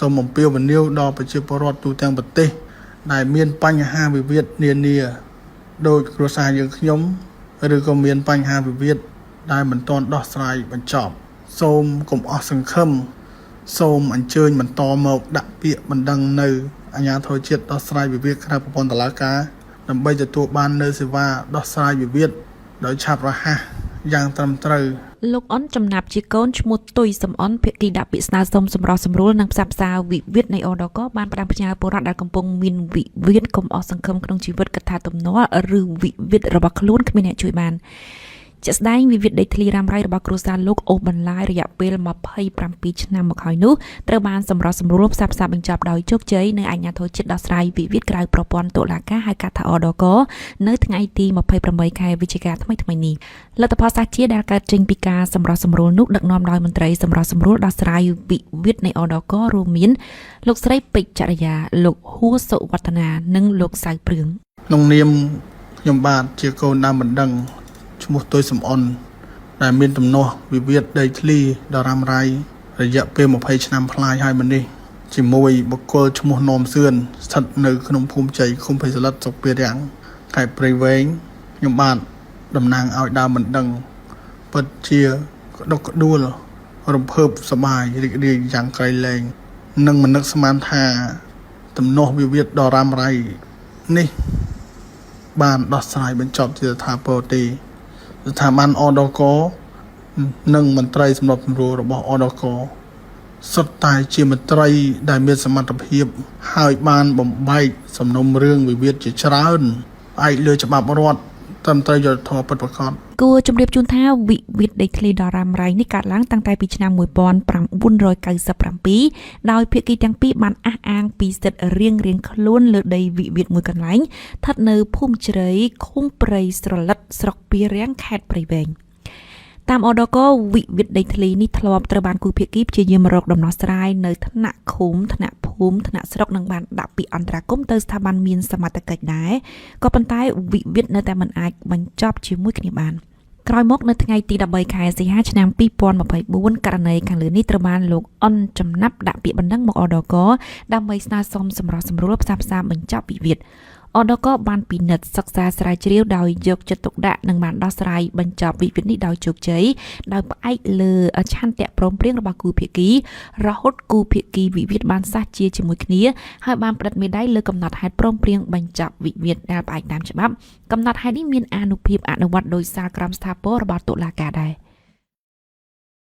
តមអំពាវនាវដល់ប្រជាពលរដ្ឋទូទាំងប្រទេសដែលមានបញ្ហាវិវាទនានាដោយគ្រួសារយើងខ្ញុំឬក៏មានបញ្ហាវិវាទដែលមិនទាន់ដោះស្រាយបញ្ចប់សូមកុំអស់សង្ឃឹមសូមអញ្ជើញបន្តមកដាក់ពាក្យបណ្ដឹងនៅអាជ្ញាធរជាតិដោះស្រាយវិវាទក្រៅប្រព័ន្ធតុលាការដើម្បីទទួលបាននូវសេវាដោះស្រាយវិវាទដោយឆាប់រហ័សយ៉ាងត្រឹមត្រូវលោកអនចំណាប់ជាកូនឈ្មោះទុយសំអនភាគីដាក់ពាក្យស្នើសុំសម្រោះសម្រួលនិងផ្សះផ្សាវិវាទនៃអដកបានផ្ដាំផ្ញើពលរដ្ឋដែលកំពុងមានវិវាទកុំអស់សង្ឃឹមក្នុងជីវិតកថាទំនាស់ឬវិវាទរបស់ខ្លួនគ្មានអ្នកជួយបានជាក់ស្ដែងវិវាទដីធ្លីរ៉ាំរ៉ៃរបស់គ្រួសារលោកអូសបន្លាយរយៈពេល27ឆ្នាំមកហើយនោះត្រូវបានសម្រោះសម្រួលផ្សះផ្សាបញ្ចប់ដោយជោគជ័យនៅអាជ្ញាធរជាតិដោះស្រាយវិវាទក្រៅប្រព័ន្ធតុលាការហៅកាត់ថាអដកនៅថ្ងៃទី28ខែវិច្ឆិកាថ្មីៗនេះលទ្ធផលសាជាដែលកើតចេញពីការសម្រោះសម្រួលនោះដឹកនាំដោយមន្ត្រីសម្រោះសម្រួលដោះស្រាយវិវាទនៃអដករួមមានលោកស្រីពេជ្រចរិយាលោកហួរសុវឌ្ឍនានិងលោកសៅព្រឿងក្នុងនាមខ្ញុំបាទជាកូនដើមបណ្ដឹងឈ្មោះទុយសំអនដែលមានទំនាស់វិវាទដីធ្លីដ៏រ៉ាំរ៉ៃរយៈពេល20ឆ្នាំប្លាយហើយម្នេះជាមួយបុគ្គលឈ្មោះនំសឿនស្ថិតនៅក្នុងភូមិជ័យឃុំភ័យសឡិតស្រុកពារាំងខេត្តព្រៃវែងខ្ញុំបាទតំណាងឲ្យដើមបណ្ដឹងពិតជាក្តុកក្តួលរំភើបសប្បាយរីករាយយ៉ាងក្រៃលែងនិងមិននឹកស្មានថាទំនាស់វិវាទដ៏រ៉ាំរ៉ៃនេះបានដោះស្រាយបញ្ចប់ជាថាពរទេស្ថាប័នអដកនិងមន្ត្រីសម្របសម្រួលរបស់អដកសុទ្ធតែជាមន្ត្រីដែលមានសមត្ថភាពហើយបានបំបែកសំណុំរឿងវិវាទជាច្រើនផ្អែកលើច្បាប់រដ្ឋត្រឹមត្រូវយុត្តិធម៌ពិតប្រាកដគួរជម្រាបជូនថាវិវាទដីធ្លីដ៏រ៉ាំរ៉ៃនេះកើតឡើងតាំងតែពីឆ្នាំ1997ដោយភាគីទាំងពីរបានអះអាងពីសិទ្ធិរៀងៗខ្លួនលើដីវិវាទមួយកន្លែងស្ថិតនៅភូមិជ្រៃឃុំព្រៃស្រឡិតស្រុកពារាំងខេត្តព្រៃវែងតាមអដកវិវាទដីធ្លីនេះធ្លាប់ត្រូវបានគូភាគីព្យាយាមរកដំណោះស្រាយនៅថ្នាក់ឃុំថ្នាក់ភូមិថ្នាក់ស្រុកនិងបានដាក់ពាក្យអន្តរាគមន៍ទៅស្ថាប័នមានសមត្ថកិច្ចដែរក៏ប៉ុន្តែវិវាទនៅតែមិនអាចបញ្ចប់ជាមួយគ្នាបានក្រោយមកនៅថ្ងៃទី13ខែសីហាឆ្នាំ2024ករណីខាងលើនេះត្រូវបានលោកអនចំណាប់ដាក់ពាក្យបណ្ដឹងមកអដកដើម្បីស្នើសុំសម្រោះសម្រួលផ្សះផ្សាបញ្ចប់វិវាទអដកបានពិនិត្យសិក្សាស្រាវជ្រាវដោយយកចិត្តទុកដាក់និងបានដោះស្រាយបញ្ចប់វិវាទនេះដោយជោគជ័យដោយផ្អែកលើឆន្ទៈព្រមព្រៀងរបស់គូភាគីរហូតគូភាគីវិវាទបានសះជាជាមួយគ្នាហើយបានផ្តិតមេដាយលើកំណត់ហេតុព្រមព្រៀងបញ្ចប់វិវាទដែលផ្អែកតាមច្បាប់កំណត់ហេតុនេះមានអានុភាពអនុវត្តដោយសារក្រមស្ថាពររបស់តុលាការដែរ